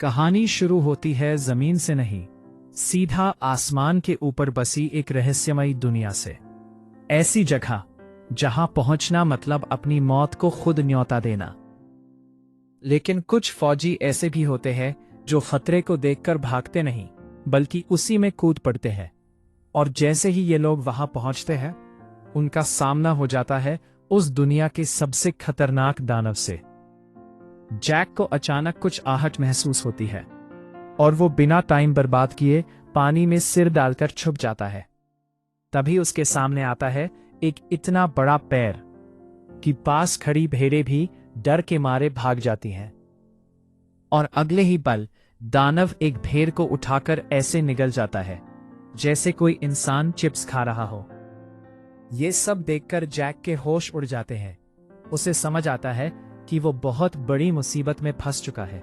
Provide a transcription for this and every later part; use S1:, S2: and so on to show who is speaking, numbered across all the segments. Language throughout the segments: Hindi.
S1: कहानी शुरू होती है जमीन से नहीं, सीधा आसमान के ऊपर बसी एक रहस्यमयी दुनिया से। ऐसी जगह जहां पहुंचना मतलब अपनी मौत को खुद न्योता देना। लेकिन कुछ फौजी ऐसे भी होते हैं जो खतरे को देखकर भागते नहीं बल्कि उसी में कूद पड़ते हैं। और जैसे ही ये लोग वहां पहुंचते हैं, उनका सामना हो जाता है उस दुनिया के सबसे खतरनाक दानव से। जैक को अचानक कुछ आहट महसूस होती है और वो बिना टाइम बर्बाद किए पानी में सिर डालकर छुप जाता है। तभी उसके सामने आता है एक इतना बड़ा पैर कि पास खड़ी भेड़ें भी डर के मारे भाग जाती हैं। और अगले ही पल दानव एक भेड़ को उठाकर ऐसे निगल जाता है जैसे कोई इंसान चिप्स खा रहा हो। ये सब देखकर जैक के होश उड़ जाते हैं। उसे समझ आता है कि वो बहुत बड़ी मुसीबत में फंस चुका है।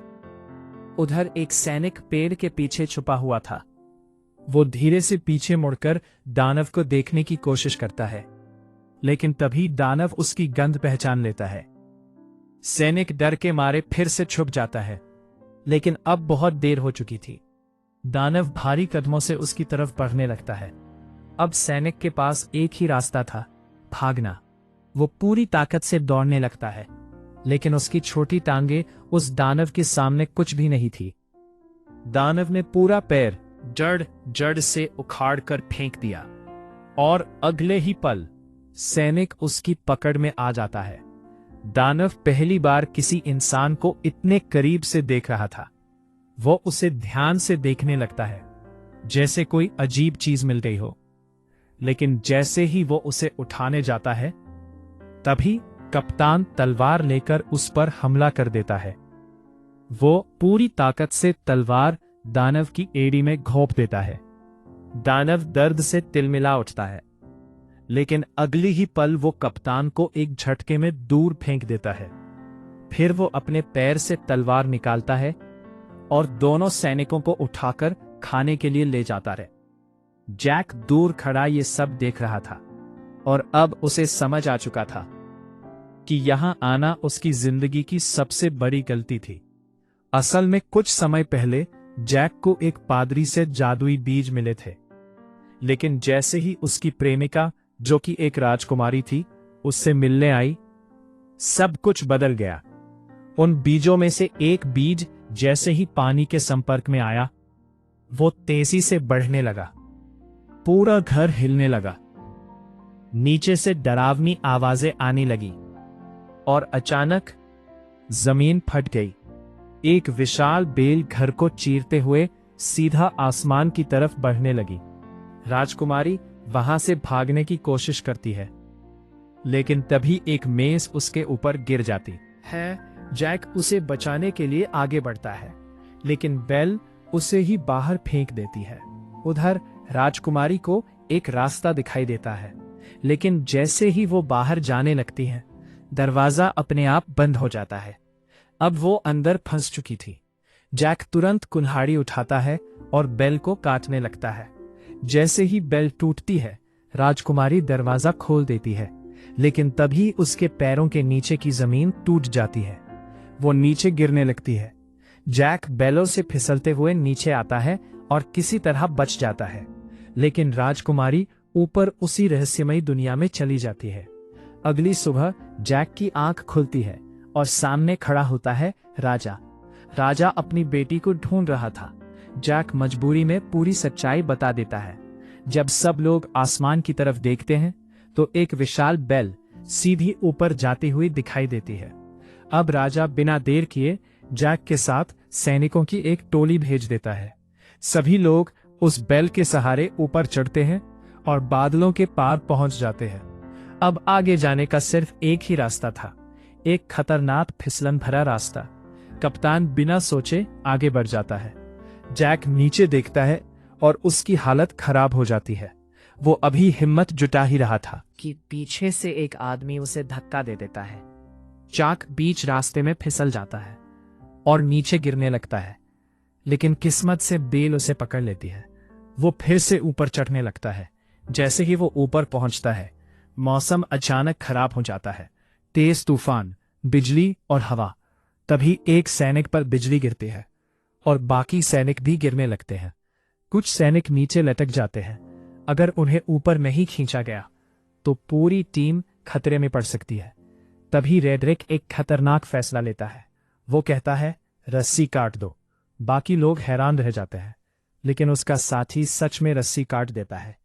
S1: उधर एक सैनिक पेड़ के पीछे छुपा हुआ था। वो धीरे से पीछे मुड़कर दानव को देखने की कोशिश करता है, लेकिन तभी दानव उसकी गंध पहचान लेता है। सैनिक डर के मारे फिर से छुप जाता है, लेकिन अब बहुत देर हो चुकी थी। दानव भारी कदमों से उसकी तरफ बढ़ने लगता है। अब सैनिक के पास एक ही रास्ता था, भागना। वो पूरी ताकत से दौड़ने लगता है, लेकिन उसकी छोटी टांगे उस दानव के सामने कुछ भी नहीं थी। दानव ने पूरा पैर जड़ जड़ से उखाड़ कर फेंक दिया और अगले ही पल सैनिक उसकी पकड़ में आ जाता है। दानव पहली बार किसी इंसान को इतने करीब से देख रहा था। वो उसे ध्यान से देखने लगता है जैसे कोई अजीब चीज मिल गई हो। लेकिन जैसे ही वो उसे उठाने जाता है, तभी कप्तान तलवार लेकर उस पर हमला कर देता है। वो पूरी ताकत से तलवार दानव की एड़ी में घोंप देता है। दानव दर्द से तिलमिला उठता है, लेकिन अगली ही पल वो कप्तान को एक झटके में दूर फेंक देता है। फिर वो अपने पैर से तलवार निकालता है और दोनों सैनिकों को उठाकर खाने के लिए ले जाता है। जैक दूर खड़ा ये सब देख रहा था और अब उसे समझ आ चुका था कि यहां आना उसकी जिंदगी की सबसे बड़ी गलती थी। असल में कुछ समय पहले जैक को एक पादरी से जादुई बीज मिले थे, लेकिन जैसे ही उसकी प्रेमिका, जो कि एक राजकुमारी थी, उससे मिलने आई, सब कुछ बदल गया। उन बीजों में से एक बीज जैसे ही पानी के संपर्क में आया, वो तेजी से बढ़ने लगा। पूरा घर हिलने लगा। नीचे से डरावनी आवाजें आने लगी और अचानक जमीन फट गई। एक विशाल बेल घर को चीरते हुए सीधा आसमान की तरफ बढ़ने लगी। राजकुमारी वहां से भागने की कोशिश करती है, लेकिन तभी एक मेज उसके ऊपर गिर जाती है। जैक उसे बचाने के लिए आगे बढ़ता है, लेकिन बेल उसे ही बाहर फेंक देती है। उधर राजकुमारी को एक रास्ता दिखाई देता है, लेकिन जैसे ही वो बाहर जाने लगती है, दरवाजा अपने आप बंद हो जाता है। अब वो अंदर फंस चुकी थी। जैक तुरंत कुल्हाड़ी उठाता है और बेल को काटने लगता है। जैसे ही बेल टूटती है, राजकुमारी दरवाजा खोल देती है, लेकिन तभी उसके पैरों के नीचे की जमीन टूट जाती है। वो नीचे गिरने लगती है। जैक बेलों से फिसलते हुए नीचे आता है और किसी तरह बच जाता है, लेकिन राजकुमारी ऊपर उसी रहस्यमयी दुनिया में चली जाती है। अगली सुबह जैक की आंख खुलती है और सामने खड़ा होता है राजा। राजा अपनी बेटी को ढूंढ रहा था। जैक मजबूरी में पूरी सच्चाई बता देता है। जब सब लोग आसमान की तरफ देखते हैं, तो एक विशाल बेल सीधी ऊपर जाती हुई दिखाई देती है। अब राजा बिना देर किए जैक के साथ सैनिकों की एक टोली भेज देता है। सभी लोग उस बेल के सहारे ऊपर चढ़ते हैं और बादलों के पार पहुंच जाते हैं। अब आगे जाने का सिर्फ एक ही रास्ता था, एक खतरनाक फिसलन भरा रास्ता। कप्तान बिना सोचे आगे बढ़ जाता है। जैक नीचे देखता है और उसकी हालत खराब हो जाती है। वो अभी हिम्मत जुटा ही रहा था कि पीछे से एक आदमी उसे धक्का दे देता है। जैक बीच रास्ते में फिसल जाता है और नीचे गिरने लगता है, लेकिन किस्मत से बेल उसे पकड़ लेती है। वो फिर से ऊपर चढ़ने लगता है। जैसे ही वो ऊपर पहुंचता है, मौसम अचानक खराब हो जाता है। तेज तूफान, बिजली और हवा। तभी एक सैनिक पर बिजली गिरती है और बाकी सैनिक भी गिरने लगते हैं। कुछ सैनिक नीचे लटक जाते हैं। अगर उन्हें ऊपर नहीं खींचा गया तो पूरी टीम खतरे में पड़ सकती है। तभी रेडरिक एक खतरनाक फैसला लेता है। वो कहता है, रस्सी काट दो। बाकी लोग हैरान रह जाते हैं, लेकिन उसका साथी सच में रस्सी काट देता है।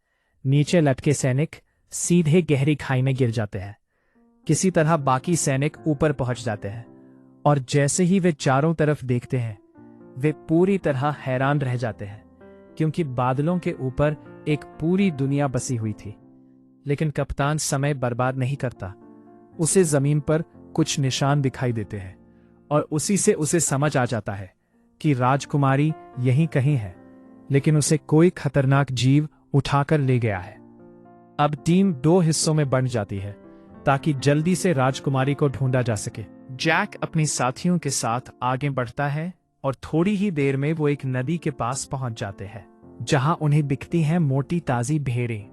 S1: नीचे लटके सैनिक सीधे गहरी खाई में गिर जाते हैं। किसी तरह बाकी सैनिक ऊपर पहुंच जाते हैं, और जैसे ही वे चारों तरफ देखते हैं, वे पूरी तरह हैरान रह जाते हैं, क्योंकि बादलों के ऊपर एक पूरी दुनिया बसी हुई थी। लेकिन कप्तान समय बर्बाद नहीं करता। उसे जमीन पर कुछ निशान दिखाई देते हैं, और उसी से उसे समझ आ जाता है कि राजकुमारी यहीं कहीं है, लेकिन उसे कोई खतरनाक जीव उठाकर ले गया है। अब टीम 2 हिस्सों में बंट जाती है ताकि जल्दी से राजकुमारी को ढूंढा जा सके। जैक अपनी साथियों के साथ आगे बढ़ता है, और थोड़ी ही देर में वो एक नदी के पास पहुंच जाते हैं, जहां उन्हें दिखती हैं मोटी ताजी भेड़ें।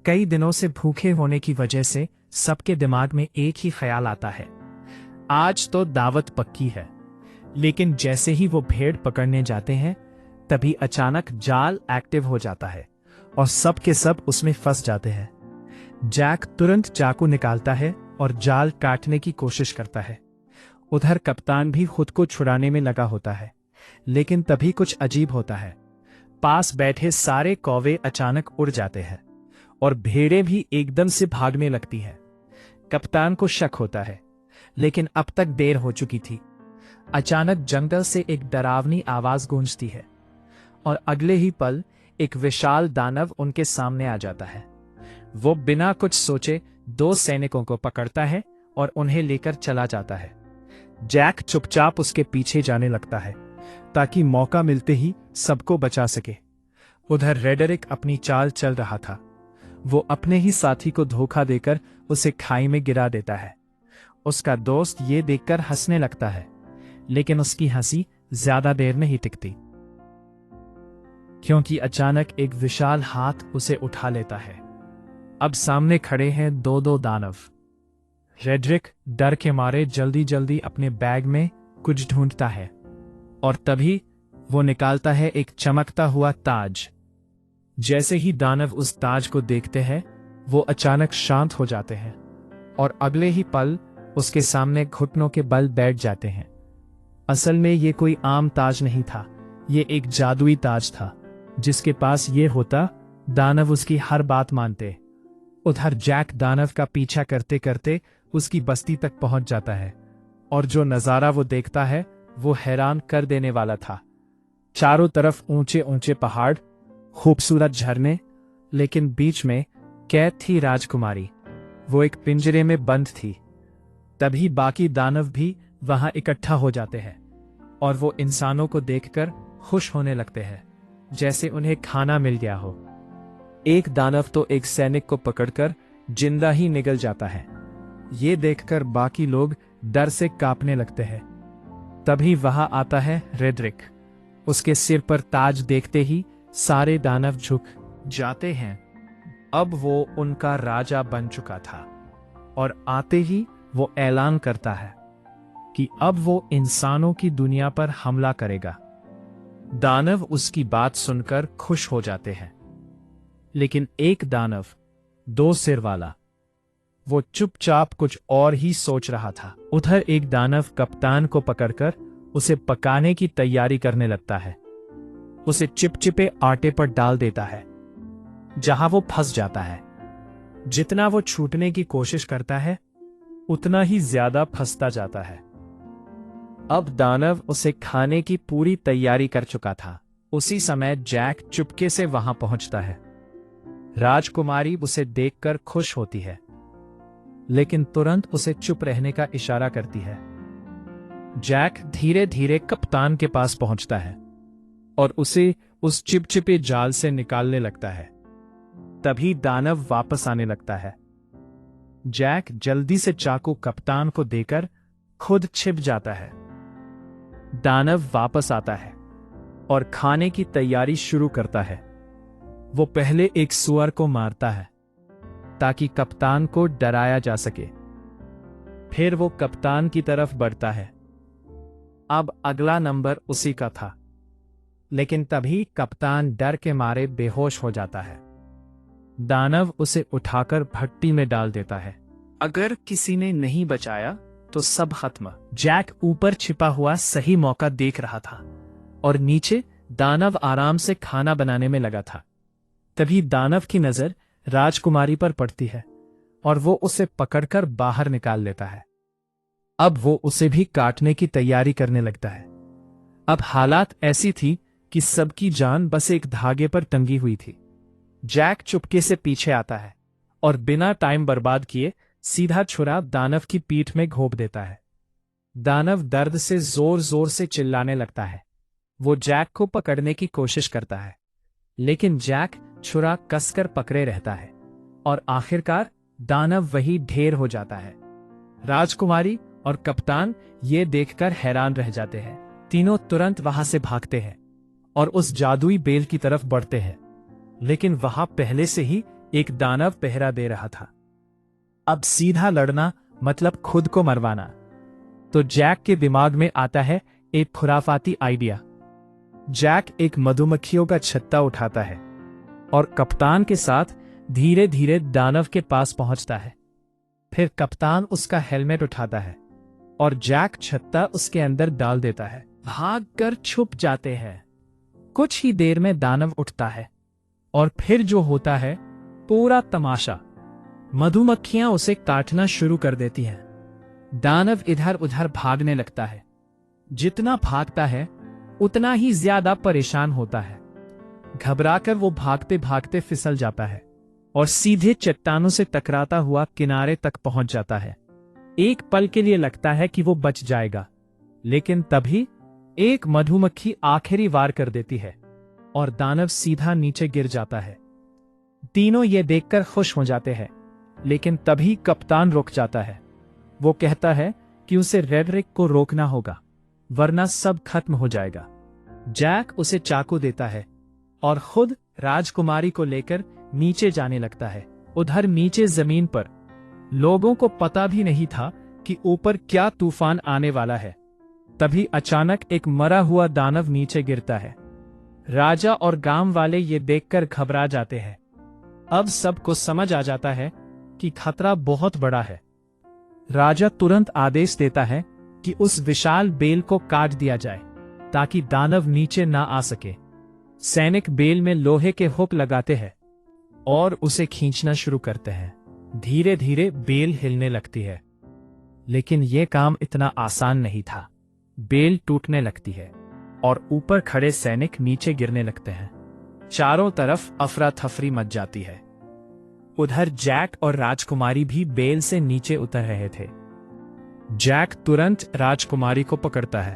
S1: कई दिनों से भूखे होने की वजह से सबके दिमाग में एक ही ख्याल आता है, आज तो दावत पक्की है। लेकिन जैसे ही वो भेड़ पकड़ने जाते हैं, तभी अचानक जाल एक्टिव हो जाता है और सब के सब उसमें फंस जाते हैं। जैक तुरंत चाकू निकालता है और जाल काटने की कोशिश करता है। उधर कप्तान भी खुद को छुड़ाने में लगा होता है, लेकिन तभी कुछ अजीब होता है। पास बैठे सारे कौवे अचानक उड़ जाते हैं और भेड़ें भी एकदम से भागने लगती हैं। कप्तान को शक होता है, लेकिन अब तक देर हो चुकी थी। अचानक जंगल से एक डरावनी आवाज गूंजती है, और अगले ही पल एक विशाल दानव उनके सामने आ जाता है। वो बिना कुछ सोचे 2 सैनिकों को पकड़ता है और उन्हें लेकर चला जाता है। जैक चुपचाप उसके पीछे जाने लगता है ताकि मौका मिलते ही सबको बचा सके। उधर रेडरिक अपनी चाल चल रहा था। वो अपने ही साथी को धोखा देकर उसे खाई में गिरा देता है। उसका दोस्त ये देखकर हंसने लगता है, लेकिन उसकी हंसी ज्यादा देर नहीं टिकती, क्योंकि अचानक एक विशाल हाथ उसे उठा लेता है। अब सामने खड़े हैं 2 दानव। रेडरिक डर के मारे जल्दी जल्दी अपने बैग में कुछ ढूंढता है, और तभी वो निकालता है एक चमकता हुआ ताज। जैसे ही दानव उस ताज को देखते हैं, वो अचानक शांत हो जाते हैं, और अगले ही पल उसके सामने घुटनों के बल बैठ जाते हैं। असल में ये कोई आम ताज नहीं था, ये एक जादुई ताज था। जिसके पास ये होता, दानव उसकी हर बात मानते। उधर जैक दानव का पीछा करते करते उसकी बस्ती तक पहुंच जाता है, और जो नजारा वो देखता है वो हैरान कर देने वाला था। चारों तरफ ऊंचे ऊंचे पहाड़, खूबसूरत झरने, लेकिन बीच में कैद थी राजकुमारी। वो एक पिंजरे में बंद थी। तभी बाकी दानव भी वहां इकट्ठा हो जाते हैं, और वो इंसानों को देखकर खुश होने लगते हैं, जैसे उन्हें खाना मिल गया हो। एक दानव तो एक सैनिक को पकड़कर जिंदा ही निगल जाता है। ये देखकर बाकी लोग डर से कांपने लगते हैं। तभी वहां आता है रेडरिक। उसके सिर पर ताज देखते ही सारे दानव झुक जाते हैं। अब वो उनका राजा बन चुका था, और आते ही वो ऐलान करता है कि अब वो इंसानों की दुनिया पर हमला करेगा। दानव उसकी बात सुनकर खुश हो जाते हैं, लेकिन एक दानव, 2 सिर वाला, वो चुपचाप कुछ और ही सोच रहा था। उधर एक दानव कप्तान को पकड़कर उसे पकाने की तैयारी करने लगता है। उसे चिपचिपे आटे पर डाल देता है, जहां वो फंस जाता है। जितना वो छूटने की कोशिश करता है, उतना ही ज्यादा फंसता जाता है। अब दानव उसे खाने की पूरी तैयारी कर चुका था। उसी समय जैक चुपके से वहां पहुंचता है। राजकुमारी उसे देखकर खुश होती है, लेकिन तुरंत उसे चुप रहने का इशारा करती है। जैक धीरे धीरे कप्तान के पास पहुंचता है और उसे उस चिपचिपे जाल से निकालने लगता है। तभी दानव वापस आने लगता है। जैक जल्दी से चाकू कप्तान को देकर खुद छिप जाता है। दानव वापस आता है और खाने की तैयारी शुरू करता है। वो पहले एक सुअर को मारता है ताकि कप्तान को डराया जा सके। फिर वो कप्तान की तरफ बढ़ता है। अब अगला नंबर उसी का था। लेकिन तभी कप्तान डर के मारे बेहोश हो जाता है। दानव उसे उठाकर भट्टी में डाल देता है। अगर किसी ने नहीं बचाया तो सब खत्म। जैक ऊपर छिपा हुआ सही मौका देख रहा था और नीचे दानव आराम से खाना बनाने में लगा था। तभी दानव की नजर राजकुमारी पर पड़ती है और वो उसे पकड़कर बाहर निकाल लेता है। अब वो उसे भी काटने की तैयारी करने लगता है। अब हालात ऐसी थी कि सबकी जान बस एक धागे पर टंगी हुई थी। जैक चुपके से पीछे आता है और बिना टाइम बर्बाद किए सीधा छुरा दानव की पीठ में घोंप देता है। दानव दर्द से जोर जोर से चिल्लाने लगता है। वो जैक को पकड़ने की कोशिश करता है, लेकिन जैक छुरा कसकर पकड़े रहता है और आखिरकार दानव वही ढेर हो जाता है। राजकुमारी और कप्तान ये देखकर हैरान रह जाते हैं। तीनों तुरंत वहां से भागते हैं और उस जादुई बेल की तरफ बढ़ते हैं, लेकिन वहां पहले से ही एक दानव पहरा दे रहा था। अब सीधा लड़ना मतलब खुद को मरवाना। तो जैक के दिमाग में आता है एक खुराफाती आइडिया। जैक एक मधुमक्खियों का छत्ता उठाता है और कप्तान के साथ धीरे धीरे दानव के पास पहुंचता है। फिर कप्तान उसका हेलमेट उठाता है और जैक छत्ता उसके अंदर डाल देता है। भागकर छुप जाते हैं। कुछ ही देर में दानव उठता है और फिर जो होता है पूरा तमाशा। मधुमक्खियां उसे काटना शुरू कर देती हैं। दानव इधर उधर भागने लगता है। जितना भागता है उतना ही ज्यादा परेशान होता है। घबराकर वो भागते भागते फिसल जाता है और सीधे चट्टानों से टकराता हुआ किनारे तक पहुंच जाता है। एक पल के लिए लगता है कि वो बच जाएगा, लेकिन तभी एक मधुमक्खी आखिरी वार कर देती है और दानव सीधा नीचे गिर जाता है। तीनों ये देखकर खुश हो जाते हैं, लेकिन तभी कप्तान रुक जाता है। वो कहता है कि उसे रेडरिक को रोकना होगा, वरना सब खत्म हो जाएगा। जैक उसे चाकू देता है और खुद राजकुमारी को लेकर नीचे जाने लगता है। उधर नीचे जमीन पर लोगों को पता भी नहीं था कि ऊपर क्या तूफान आने वाला है। तभी अचानक एक मरा हुआ दानव नीचे गिरता है। राजा और गांव वाले ये देखकर घबरा जाते हैं। अब सबको समझ आ जाता है कि खतरा बहुत बड़ा है। राजा तुरंत आदेश देता है कि उस विशाल बेल को काट दिया जाए ताकि दानव नीचे ना आ सके। सैनिक बेल में लोहे के हुक लगाते हैं और उसे खींचना शुरू करते हैं। धीरे धीरे बेल हिलने लगती है, लेकिन यह काम इतना आसान नहीं था। बेल टूटने लगती है और ऊपर खड़े सैनिक नीचे गिरने लगते हैं। चारों तरफ अफरा तफरी मच जाती है। उधर जैक और राजकुमारी भी बेल से नीचे उतर रहे थे। जैक तुरंत राजकुमारी को पकड़ता है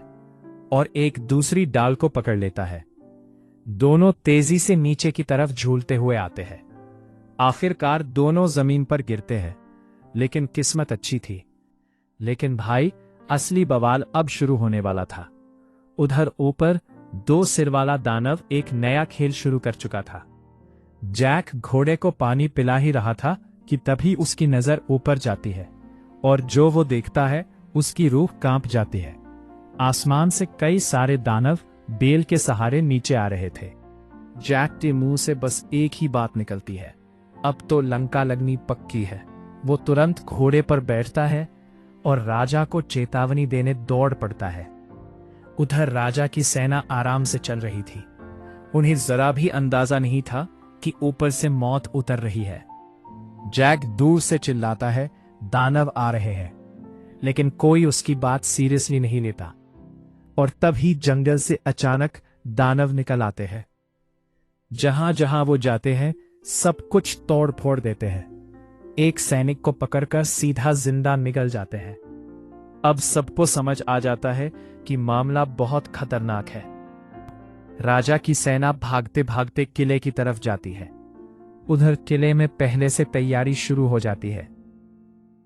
S1: और एक दूसरी डाल को पकड़ लेता है। दोनों तेजी से नीचे की तरफ झूलते हुए आते हैं। आखिरकार दोनों जमीन पर गिरते हैं, लेकिन किस्मत अच्छी थी। लेकिन भाई, असली बवाल अब शुरू होने वाला था। उधर ऊपर 2 सिर वाला दानव एक नया खेल शुरू कर चुका था। जैक घोड़े को पानी पिला ही रहा था कि तभी उसकी नजर ऊपर जाती है और जो वो देखता है उसकी रूह कांप जाती है। आसमान से कई सारे दानव बेल के सहारे नीचे आ रहे थे। जैक के मुंह से बस एक ही बात निकलती है, अब तो लंका लगनी पक्की है। वो तुरंत घोड़े पर बैठता है और राजा को चेतावनी देने दौड़ पड़ता है। उधर राजा की सेना आराम से चल रही थी। उन्हें जरा भी अंदाजा नहीं था कि ऊपर से मौत उतर रही है। जैक दूर से चिल्लाता है, दानव आ रहे हैं, लेकिन कोई उसकी बात सीरियसली नहीं लेता। और तभी जंगल से अचानक दानव निकल आते हैं। जहां जहां वो जाते हैं सब कुछ तोड़ फोड़ देते हैं। एक सैनिक को पकड़कर सीधा जिंदा निकल जाते हैं। अब सबको समझ आ जाता है कि मामला बहुत खतरनाक है। राजा की सेना भागते भागते किले की तरफ जाती है। उधर किले में पहले से तैयारी शुरू हो जाती है।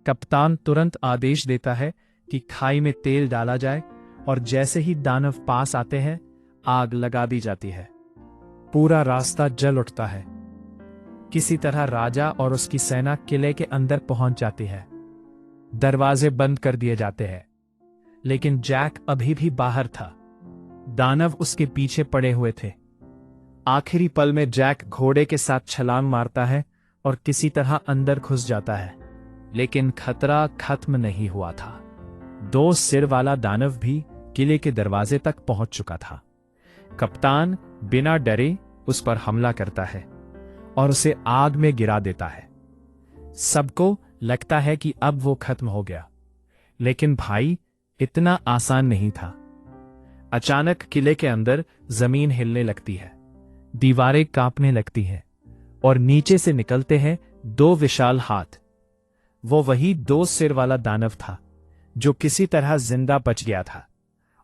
S1: कप्तान तुरंत आदेश देता है कि खाई में तेल डाला जाए और जैसे ही दानव पास आते हैं आग लगा दी जाती है। पूरा रास्ता जल उठता है। किसी तरह राजा और उसकी सेना किले के अंदर पहुंच जाती है। दरवाजे बंद कर दिए जाते हैं, लेकिन जैक अभी भी बाहर था। दानव उसके पीछे पड़े हुए थे। आखिरी पल में जैक घोड़े के साथ छलांग मारता है और किसी तरह अंदर घुस जाता है, लेकिन खतरा खत्म नहीं हुआ था। 2 सिर वाला दानव भी किले के दरवाजे तक पहुंच चुका था। कप्तान बिना डरे उस पर हमला करता है और उसे आग में गिरा देता है। सबको लगता है कि अब वो खत्म हो गया, लेकिन भाई इतना आसान नहीं था। अचानक किले के अंदर जमीन हिलने लगती है, दीवारें कांपने लगती हैं और नीचे से निकलते हैं 2 विशाल हाथ। वो वही 2 सिर वाला दानव था जो किसी तरह जिंदा बच गया था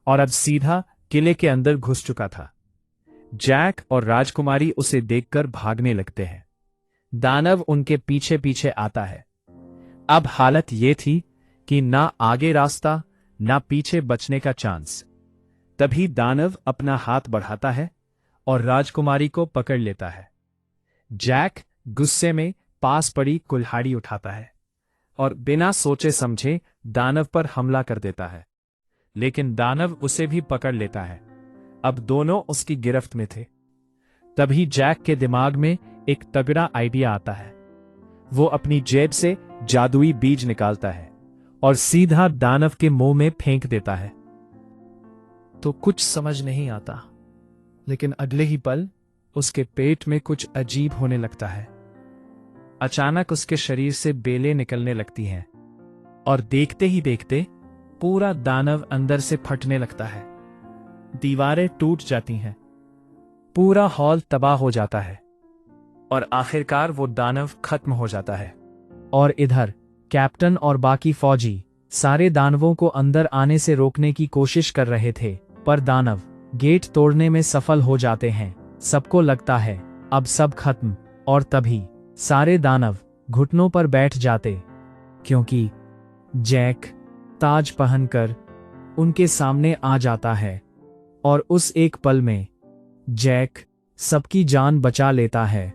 S1: और अब सीधा किले के अंदर घुस चुका था। जैक और राजकुमारी उसे देखकर भागने लगते हैं। दानव उनके पीछे पीछे आता है। अब हालत ये थी कि ना आगे रास्ता ना पीछे बचने का चांस। तभी दानव अपना हाथ बढ़ाता है और राजकुमारी को पकड़ लेता है। जैक गुस्से में पास पड़ी कुल्हाड़ी उठाता है और बिना सोचे समझे दानव पर हमला कर देता है, लेकिन दानव उसे भी पकड़ लेता है। अब दोनों उसकी गिरफ्त में थे। तभी जैक के दिमाग में एक तगड़ा आइडिया आता है। वो अपनी जेब से जादुई बीज निकालता है और सीधा दानव के मुंह में फेंक देता है। तो कुछ समझ नहीं आता, लेकिन अगले ही पल उसके पेट में कुछ अजीब होने लगता है। अचानक उसके शरीर से बेलें निकलने लगती हैं और देखते ही देखते पूरा दानव अंदर से फटने लगता है। दीवारें टूट जाती हैं, पूरा हॉल तबाह हो जाता है और आखिरकार वो दानव खत्म हो जाता है। और इधर कैप्टन और बाकी फौजी सारे दानवों को अंदर आने से रोकने की कोशिश कर रहे थे, पर दानव गेट तोड़ने में सफल हो जाते हैं। सबको लगता है अब सब खत्म, और तभी सारे दानव घुटनों पर बैठ जाते, क्योंकि जैक ताज पहनकर उनके सामने आ जाता है और उस एक पल में जैक सबकी जान बचा लेता है।